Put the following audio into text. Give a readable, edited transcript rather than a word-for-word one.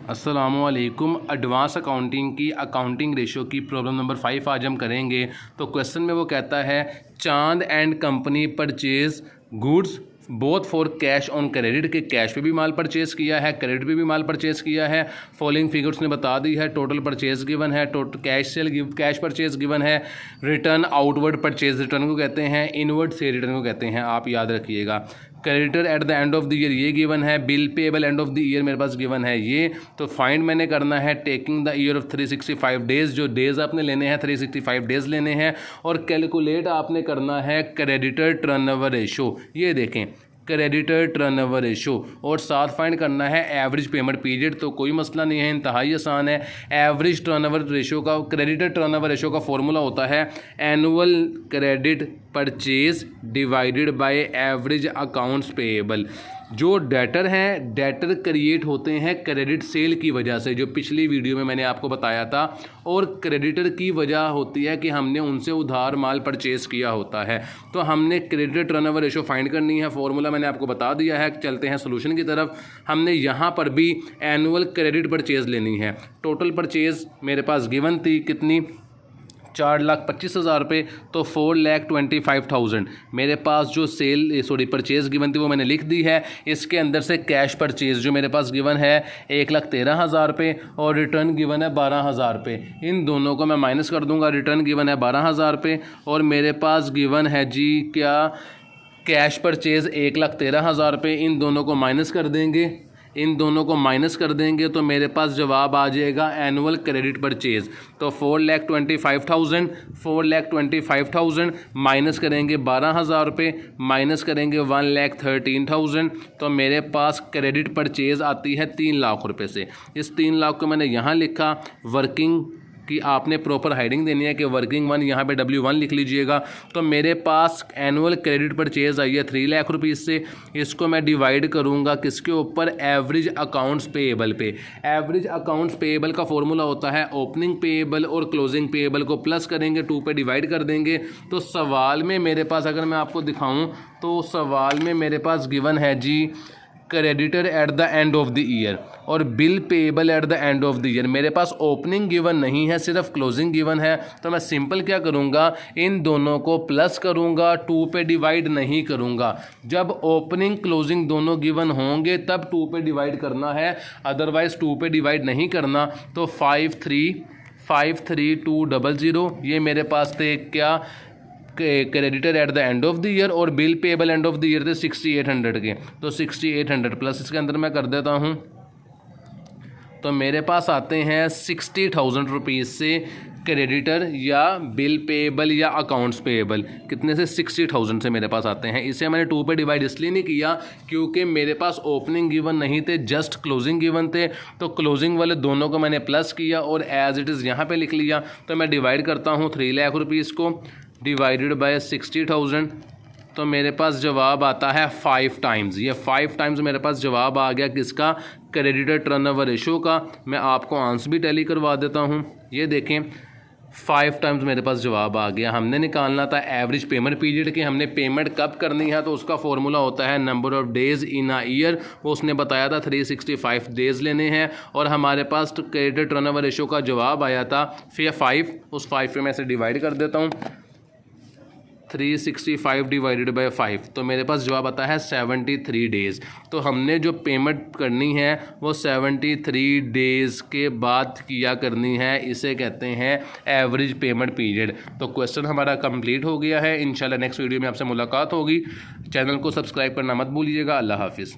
अस्सलामुअलैकुम। Advance accounting की accounting ratio की प्रॉब्लम नंबर 5 आज हम करेंगे। तो क्वेश्चन में वो कहता है चांद and company purchase goods both for cash on credit के कैश पे भी माल परचेज़ किया है, क्रेडिट पे भी माल परचेज़ किया है। फॉलोइंग फिगर्स ने बता दी है, टोटल परचेज़ गिवन है, टोटल कैश परचेज़ गिवन है। रिटर्न आउटवर्ड परचेज़ रिटर्न को कहते हैं, इनवर्ड से रिटर्न को कहते हैं, आप याद रखिएगा। Creditor at the end of the year ये गिवन है, bill payable and of the year मेरे पास गिवन है ये। तो फाइंड मैंने करना है taking the year of 365 days, जो डेज़ आपने लेने हैं 365 डेज़ लेने हैं। और कैलकुलेट आपने करना है क्रेडिटर टर्नओवर रेशो, ये देखें क्रेडिटर टर्नओवर रेशो, और साथ फाइंड करना है एवरेज पेमेंट पीरियड। तो कोई मसला नहीं है, इंतहाई आसान है। एवरेज टर्नओवर रेशो का, क्रेडिटर टर्नओवर रेशो का फॉर्मूला होता है annual credit purchase divided by average accounts payable. जो डेटर हैं, डेटर क्रिएट होते हैं क्रेडिट सेल की वजह से, जो पिछली वीडियो में मैंने आपको बताया था, और क्रेडिटर की वजह होती है कि हमने उनसे उधार माल परचेज किया होता है। तो हमने क्रेडिटर टर्नओवर रेशो फाइंड करनी है, फॉर्मूला मैंने आपको बता दिया है। चलते हैं सोल्यूशन की तरफ। हमने यहाँ पर भी एनुअल क्रेडिट परचेज लेनी है। टोटल परचेज मेरे पास गिवन थी कितनी, 4,25,000 रुपये, तो 4,25,000 मेरे पास जो परचेज़ गिवन थी वो मैंने लिख दी है। इसके अंदर से कैश परचेज़ जो मेरे पास गिवन है 1,13,000 रुपये, और रिटर्न गिवन है 12,000 रुपये। इन दोनों को मैं माइनस कर दूंगा। रिटर्न गिवन है 12,000 रुपये, और मेरे पास गिवन है जी क्या, कैश परचेज़ 1,13,000 रुपये। इन दोनों को माइनस कर देंगे, तो मेरे पास जवाब आ जाएगा एनुअल क्रेडिट परचेज़। तो 4,25,000 माइनस करेंगे 12,000 रुपये, माइनस करेंगे 1,13,000, तो मेरे पास क्रेडिट परचेज़ आती है 3 लाख रुपये से। इस 3 लाख को मैंने यहाँ लिखा। वर्किंग कि आपने प्रॉपर हेडिंग देनी है कि वर्किंग 1, यहाँ पे W1 लिख लीजिएगा। तो मेरे पास एनुअल क्रेडिट परचेज़ आई है 3 लाख रुपीज़ से। इसको मैं डिवाइड करूँगा किसके ऊपर, एवरेज अकाउंट्स पेएबल पे। एवरेज अकाउंट्स पेएबल का फॉर्मूला होता है ओपनिंग पेएबल और क्लोजिंग पेएबल को प्लस करेंगे, 2 पे डिवाइड कर देंगे। तो सवाल में मेरे पास, अगर मैं आपको दिखाऊँ तो सवाल में मेरे पास गिवन है जी creditor at the end of the year और bill payable at the end of the year. मेरे पास ओपनिंग गिवन नहीं है, सिर्फ क्लोजिंग गिवन है। तो मैं सिंपल क्या करूँगा, इन दोनों को प्लस करूँगा, 2 पे डिवाइड नहीं करूँगा। जब ओपनिंग क्लोजिंग दोनों गिवन होंगे तब 2 पे डिवाइड करना है, अदरवाइज़ 2 पे डिवाइड नहीं करना। तो 5,3,200 ये मेरे पास थे क्या, creditor at the end of the year, और bill payable end of the year थे 6,800 के। तो 6,800 प्लस इसके अंदर मैं कर देता हूँ, तो मेरे पास आते हैं 60,000 रुपीज़ से क्रेडिटर या बिल पेएबल या अकाउंट्स पेएबल। कितने से, 60,000 से मेरे पास आते हैं। इसे मैंने 2 पे डिवाइड इसलिए नहीं किया क्योंकि मेरे पास ओपनिंग गिवन नहीं थे, जस्ट क्लोजिंग गिवन थे। तो क्लोजिंग वाले दोनों को मैंने प्लस किया और एज इट इज़ यहाँ पे लिख लिया। तो मैं डिवाइड करता हूँ 3 लाख रुपीज़ को डिवाइडेड बाय 60,000, तो मेरे पास जवाब आता है 5 टाइम्स। ये 5 टाइम्स मेरे पास जवाब आ गया किसका, क्रेडिटर टर्नओवर रेशो का। मैं आपको आंसर भी टैली करवा देता हूँ। ये देखें 5 टाइम्स मेरे पास जवाब आ गया। हमने निकालना था एवरेज पेमेंट पीरियड की, हमने पेमेंट कब करनी है, तो उसका फॉर्मूला होता है number of days in a year. वो उसने बताया था 365 डेज़ लेने हैं, और हमारे पास क्रेडिटर टर्नओवर रेशो का जवाब आया था फिर 5। उस 5 पे मैं इसे डिवाइड कर देता हूँ, 365 डिवाइडेड बाय 5, तो मेरे पास जवाब आता है 73 डेज़। तो हमने जो पेमेंट करनी है वो 73 डेज़ के बाद किया करनी है, इसे कहते हैं एवरेज पेमेंट पीरियड। तो क्वेश्चन हमारा कंप्लीट हो गया है। इंशाल्लाह नेक्स्ट वीडियो में आपसे मुलाकात होगी। चैनल को सब्सक्राइब करना मत भूलिएगा। अल्लाह हाफिज़।